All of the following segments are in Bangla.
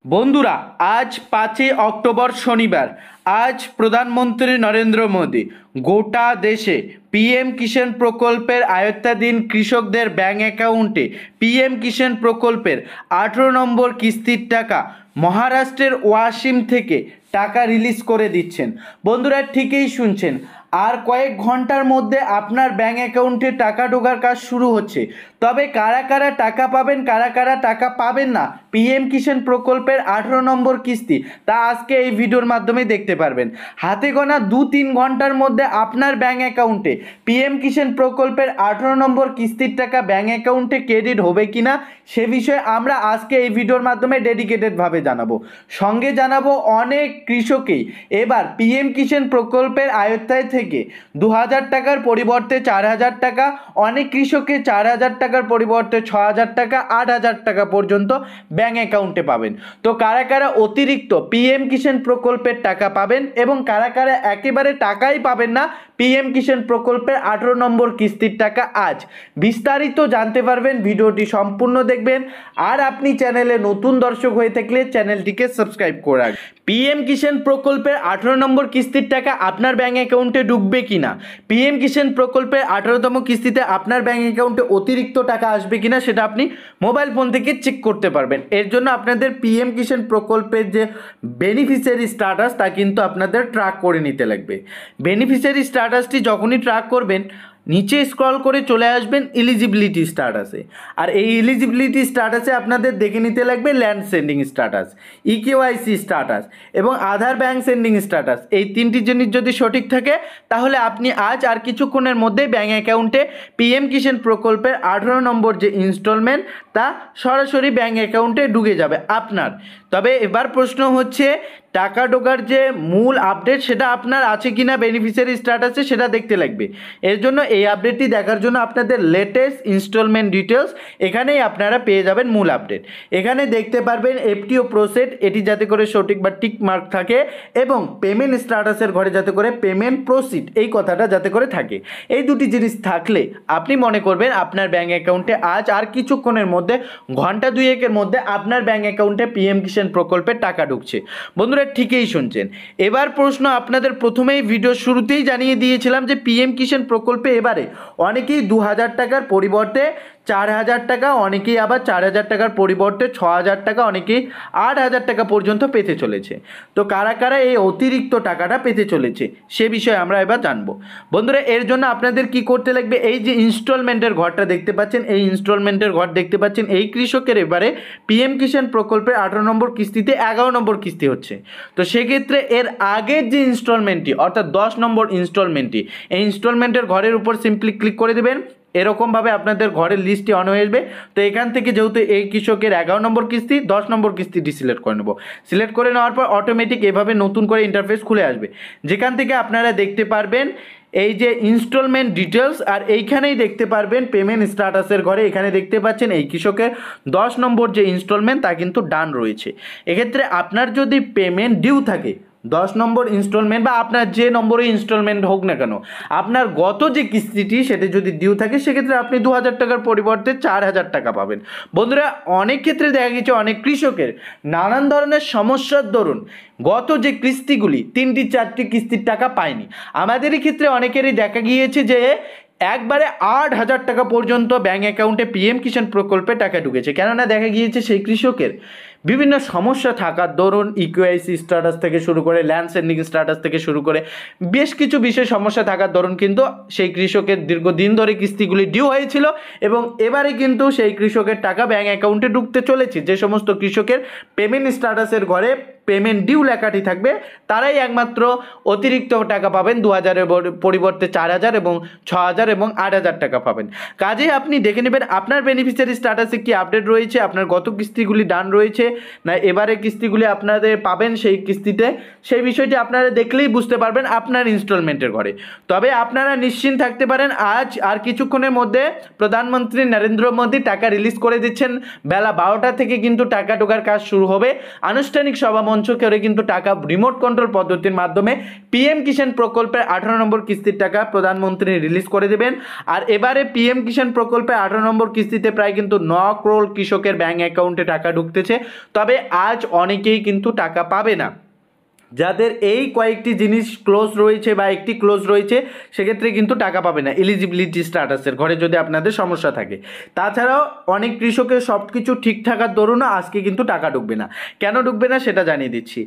বন্ধুরা, আজ 5ই অক্টোবর শনিবার। আজ প্রধানমন্ত্রী নরেন্দ্র মোদী গোটা দেশে পিএম কিষাণ প্রকল্পের আয়ত্তাধীন কৃষকদের ব্যাংক অ্যাকাউন্টে পিএম কিষাণ প্রকল্পের 18 নম্বর কিস্তির টাকা মহারাষ্ট্রের ওয়াসিম থেকে টাকা রিলিজ করে দিচ্ছেন। বন্ধুরা, ঠিকই শুনছেন, আর কয়েক ঘন্টার মধ্যে আপনার ব্যাংক অ্যাকাউন্টে টাকা ঢোকার কাজ শুরু হচ্ছে। তবে কারা কারা টাকা পাবেন, কারা কারা টাকা পাবেন না পিএম কিষাণ প্রকল্পের 18 নম্বর কিস্তি, তা আজকে এই ভিডিওর মাধ্যমে দেখতে পারবেন। হাতে গোনা 2-3 ঘন্টার মধ্যে আপনার ব্যাংক অ্যাকাউন্টে পিএম কিষাণ প্রকল্পের 18 নম্বর কিস্তির টাকা ব্যাংক অ্যাকাউন্টে ক্রেডিট হবে কিনা সে বিষয়ে আমরা আজকে এই ভিডিওর মাধ্যমে ডেডিকেটেডভাবে জানাবো। সঙ্গে জানাবো অনেক কৃষকই এবার পিএম কিষাণ প্রকল্পের আয়ত্তায় থেকে 2000 টাকার পরিবর্তে 4000 টাকা, অনেক কৃষককে 4000 টাকার পরিবর্তে 6000 টাকা, 8000 টাকা পর্যন্ত ব্যাংক অ্যাকাউন্টে পাবেন। তো কারা কারা অতিরিক্ত পিএম কিষাণ প্রকল্পের টাকা পাবেন এবং কারা কারা একেবারে টাকাই পাবেন না পিএম কিষাণ প্রকল্পের 18 নম্বর কিস্তির টাকা, আজ বিস্তারিত জানতে পারবেন। ভিডিওটি সম্পূর্ণ দেখবেন। আর আপনি চ্যানেলে নতুন দর্শক হয়ে থাকলে চ্যানেলটিকে সাবস্ক্রাইব করে রাখবেন। পিএম কিষাণ প্রকল্পের 18 নম্বর কিস্তির টাকা আপনার ব্যাংক অ্যাকাউন্টে ঢুকবে কিনা, পিএম কিষাণ প্রকল্পের 18তম কিস্তিতে আপনার ব্যাংক অ্যাকাউন্টে অতিরিক্ত টাকা আসবে কিনা সেটা আপনি মোবাইল ফোন থেকে চেক করতে পারবেন। এর জন্য আপনাদের পিএম কিষাণ প্রকল্পের যে বেনিফিশিয়ারি স্ট্যাটাস তা কিন্তু আপনাদের ট্র্যাক করে নিতে লাগবে। বেনিফিশিয়ারি স্ট্যাটাসটি যখনই ট্র্যাক করবেন, নিচে স্ক্রল করে চলে আসবেন এলিজিবিলিটি স্ট্যাটাসে। আর এই এলিজিবিলিটি স্ট্যাটাসে আপনাদের দেখে নিতে লাগবে land sending status, eKYC status এবং আধার ব্যাংক সেন্ডিং স্ট্যাটাস। এই তিনটি জিনিস যদি সঠিক থাকে তাহলে আপনি আজ আর কিছুক্ষণের মধ্যেই ব্যাংক অ্যাকাউন্টে পিএম কিষাণ প্রকল্পের 18 নম্বর যে ইনস্টলমেন্ট তা সরাসরি ব্যাংক অ্যাকাউন্টে ঢুকে যাবে আপনার। তবে এবার প্রশ্ন হচ্ছে, টাকা ঢোকার যে মূল আপডেট সেটা আপনার আছে কিনা বেনিফিশিয়ারি স্ট্যাটাসে সেটা দেখতে লাগবে। এর জন্য এই আপডেটটি দেখার জন্য আপনাদের লেটেস্ট ইনস্টলমেন্ট ডিটেলস এখানেই আপনারা পেয়ে যাবেন মূল আপডেট। এখানে দেখতে পারবেন এফটিও প্রসেড, এটি যাতে করে সঠিক বা টিক মার্ক থাকে এবং পেমেন্ট স্ট্যাটাসের ঘরে যাতে করে পেমেন্ট প্রসিড এই কথাটা যাতে করে থাকে। এই দুটি জিনিস থাকলে আপনি মনে করবেন আপনার ব্যাংক অ্যাকাউন্টে আজ আর কিছুক্ষণের মধ্যে, ঘন্টা দুয়েকের মধ্যে আপনার ব্যাংক অ্যাকাউন্টে পিএম কিষাণ প্রকল্পের টাকা ঢুকছে। বন্ধুরা, ঠিকই শুনছেন। এবার প্রশ্ন, আপনাদের প্রথমেই ভিডিও শুরুতেই জানিয়ে দিয়েছিলাম যে পিএম কিষাণ প্রকল্পে এবারে অনেকেই 2000 টাকার পরিবর্তে 4000 টাকা, অনেকেই আবার 4000 টাকার পরিবর্তে 6000 টাকা, অনেকেই 8000 টাকা পর্যন্ত পেতে চলেছে। তো কারা কারা এই অতিরিক্ত টাকাটা পেতে চলেছে সে বিষয়ে আমরা এবার জানবো। বন্ধুরা, এর জন্য আপনাদের কি করতে লাগবে, এই যে ইনস্টলমেন্টের ঘরটা দেখতে পাচ্ছেন, এই ইনস্টলমেন্টের ঘর দেখতে পাচ্ছেন, এই কৃষকের এবারে পিএম কিষাণ প্রকল্পের 18 নম্বর কিস্তিতে 11 নম্বর কিস্তি হচ্ছে। তো সেক্ষেত্রে এর আগের যে ইনস্টলমেন্টটি অর্থাৎ 10 নম্বর ইনস্টলমেন্টটি, এই ইনস্টলমেন্টের ঘরের উপর সিম্পলি ক্লিক করে দেবেন। এরকমভাবে আপনাদের ঘরের লিস্টটি অন হয়ে আসবে। তো এখান থেকে যেহেতু এই কৃষকের 11 নম্বর কিস্তি, 10 নম্বর কিস্তিটি সিলেক্ট করে নেব। সিলেক্ট করে নেওয়ার পর অটোমেটিক এভাবে নতুন করে ইন্টারফেস খুলে আসবে, যেখান থেকে আপনারা দেখতে পারবেন এই যে ইনস্টলমেন্ট ডিটেলস, আর এইখানেই দেখতে পারবেন পেমেন্ট স্ট্যাটাসের ঘরে এখানে দেখতে পাচ্ছেন এই কৃষকের 10 নম্বর যে ইনস্টলমেন্ট তা কিন্তু ডান রয়েছে। এক্ষেত্রে আপনার যদি পেমেন্ট ডিউ থাকে 10 নম্বর ইনস্টলমেন্ট বা আপনার যে নম্বরে ইনস্টলমেন্ট হোক না কেন, আপনার গত যে কিস্তিটি সেটা যদি ডিউ থাকে সেক্ষেত্রে আপনি 2000 টাকার পরিবর্তে 4000 টাকা পাবেন। বন্ধুরা, অনেক ক্ষেত্রে দেখা গেছে অনেক কৃষকের নানান ধরনের সমস্যার দরুন গত যে কিস্তিগুলি 3টি 4টি কিস্তির টাকা পায়নি। আমাদেরই ক্ষেত্রে অনেকেরই দেখা গিয়েছে যে একবারে 8000 টাকা পর্যন্ত ব্যাংক অ্যাকাউন্টে পিএম কিষাণ প্রকল্পে টাকা ঢুকেছে। কেননা দেখা গিয়েছে সেই কৃষকের বিভিন্ন সমস্যা থাকার দরুন ইকেওয়াইসি স্ট্যাটাস থেকে শুরু করে ল্যান্ড সেন্ডিং স্ট্যাটাস থেকে শুরু করে বেশ কিছু বিষয় সমস্যা থাকার দরুন কিন্তু সেই কৃষকের দীর্ঘদিন ধরে কিস্তিগুলি ডিউ হয়েছিল এবং এবারে কিন্তু সেই কৃষকের টাকা ব্যাংক অ্যাকাউন্টে ঢুকতে চলেছে। যে সমস্ত কৃষকের পেমেন্ট স্ট্যাটাসের ঘরে পেমেন্ট ডিউ লেখাটি থাকবে তারাই একমাত্র অতিরিক্ত টাকা পাবেন। 2000-এর পরিবর্তে 4000 এবং 6000 এবং 8000 টাকা পাবেন। কাজেই আপনি দেখে নেবেন আপনার বেনিফিশিয়ারি স্ট্যাটাসে কি আপডেট রয়েছে, আপনার গত কিস্তিগুলি ডান রয়েছে না এবারে কিস্তিগুলি আপনাদের পাবেন সেই কিস্তিতে, সেই বিষয়টি আপনারা দেখলেই বুঝতে পারবেন আপনার ইনস্টলমেন্টের ঘরে। তবে আপনারা নিশ্চিন্ত থাকতে পারেন, আজ আর কিছুক্ষণের মধ্যে প্রধানমন্ত্রী নরেন্দ্র মোদী টাকা রিলিজ করে দিচ্ছেন। বেলা 12টা থেকে কিন্তু টাকা ঢোকার কাজ শুরু হবে। আনুষ্ঠানিক সভা মঞ্চ করে কিন্তু টাকা রিমোট কন্ট্রোল পদ্ধতির মাধ্যমে পিএম কিষাণ প্রকল্পের 18 নম্বর কিস্তির টাকা প্রধানমন্ত্রী রিলিজ করে দেবেন। আর এবারে পিএম কিষাণ প্রকল্পে 18 নম্বর কিস্তিতে প্রায় কিন্তু 9 crore কৃষকের ব্যাংক অ্যাকাউন্টে টাকা ঢুকতেছে। তবে আজ অনেকেই কিন্তু টাকা পাবে না। যাদের এই কয়েকটি জিনিস ক্লোজ রয়েছে বা একটি ক্লোজ রয়েছে সেক্ষেত্রে কিন্তু টাকা পাবে না এলিজিবিলিটি স্ট্যাটাসের ঘরে যদি আপনাদের সমস্যা থাকে। তাছাড়াও অনেক কৃষকের সব কিছু ঠিক থাকার দরুনও আজকে কিন্তু টাকা ঢুকবে না। কেন ঢুকবে না সেটা জানিয়ে দিচ্ছি।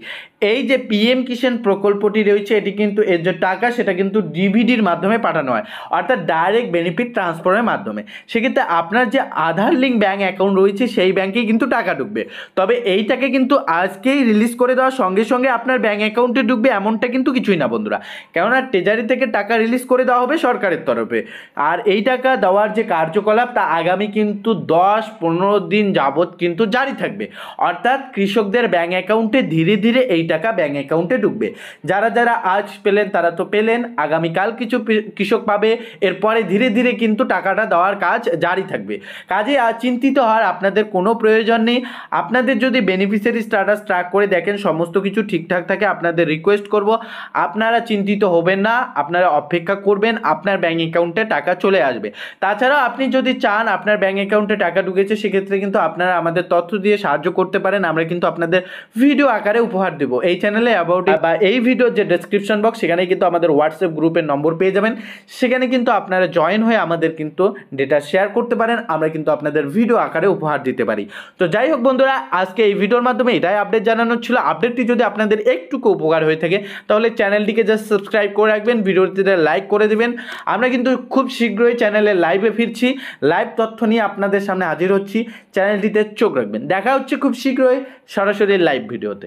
এই যে পিএম কিষাণ প্রকল্পটি রয়েছে এটি কিন্তু এর যে টাকা সেটা কিন্তু ডিভিডির মাধ্যমে পাঠানো হয়, অর্থাৎ ডাইরেক্ট বেনিফিট ট্রান্সফারের মাধ্যমে। সেক্ষেত্রে আপনার যে আধার লিঙ্ক ব্যাঙ্ক অ্যাকাউন্ট রয়েছে সেই ব্যাঙ্কেই কিন্তু টাকা ঢুকবে। তবে এইটাকে কিন্তু আজকেই রিলিজ করে দেওয়ার সঙ্গে সঙ্গে আপনার ব্যাঙ্ক অ্যাকাউন্টে ঢুকবে এমনটা কিন্তু কিছুই না বন্ধুরা, কেননা ট্রেজারি থেকে টাকা রিলিজ করে দেওয়া হবে সরকারের তরফে। আর এই টাকা দেওয়ার যে কার্যকলাপ তা আগামী কিন্তু 10-15 দিন যাবৎ কিন্তু জারি থাকবে, অর্থাৎ কৃষকদের ব্যাঙ্ক অ্যাকাউন্টে ধীরে ধীরে এই টাকা ব্যাঙ্ক অ্যাকাউন্টে ঢুকবে। যারা যারা আজ পেলেন তারা তো পেলেন, আগামীকাল কিছু কৃষক পাবে, এরপরে ধীরে ধীরে কিন্তু টাকাটা দেওয়ার কাজ জারি থাকবে। কাজে চিন্তিত হওয়ার আপনাদের কোনো প্রয়োজন নেই। আপনাদের যদি বেনিফিশিয়ারি স্ট্যাটাস ট্র্যাক করে দেখেন সমস্ত কিছু ঠিকঠাক থাকে, আপনাদের রিকোয়েস্ট করব আপনারা চিন্তিত হবেন না, আপনারা অপেক্ষা করবেন, আপনার ব্যাঙ্ক অ্যাকাউন্টে টাকা চলে আসবে। তাছাড়াও আপনি যদি চান আপনার ব্যাঙ্ক অ্যাকাউন্টে টাকা ঢুকেছে সেক্ষেত্রে কিন্তু আপনারা আমাদের তথ্য দিয়ে সাহায্য করতে পারেন, আমরা কিন্তু আপনাদের ভিডিও আকারে উপহার দেব। এই চ্যানেলে অ্যাবাউট বা এই ভিডিওর যে ডেসক্রিপশন বক্স সেখানে কিন্তু আমাদের হোয়াটসঅ্যাপ গ্রুপের নম্বর পেয়ে যাবেন, সেখানে কিন্তু আপনারা জয়েন হয়ে আমাদের কিন্তু ডেটা শেয়ার করতে পারেন, আমরা কিন্তু আপনাদের ভিডিও আকারে উপহার দিতে পারি। তো যাই হোক বন্ধুরা, আজকে এই ভিডিওর মাধ্যমে এটাই আপডেট জানানোর ছিল। আপডেটটি যদি আপনাদের একটুকু উপকার হয়ে থাকে তাহলে চ্যানেলটিকে জাস্ট সাবস্ক্রাইব করে রাখবেন, ভিডিওটিতে লাইক করে দেবেন। আমরা কিন্তু খুব শীঘ্রই চ্যানেলে লাইভে ফিরছি, লাইভ তথ্য নিয়ে আপনাদের সামনে হাজির হচ্ছি, চ্যানেলটিতে চোখ রাখবেন। দেখা হচ্ছে খুব শীঘ্রই সরাসরি লাইভ ভিডিওতে।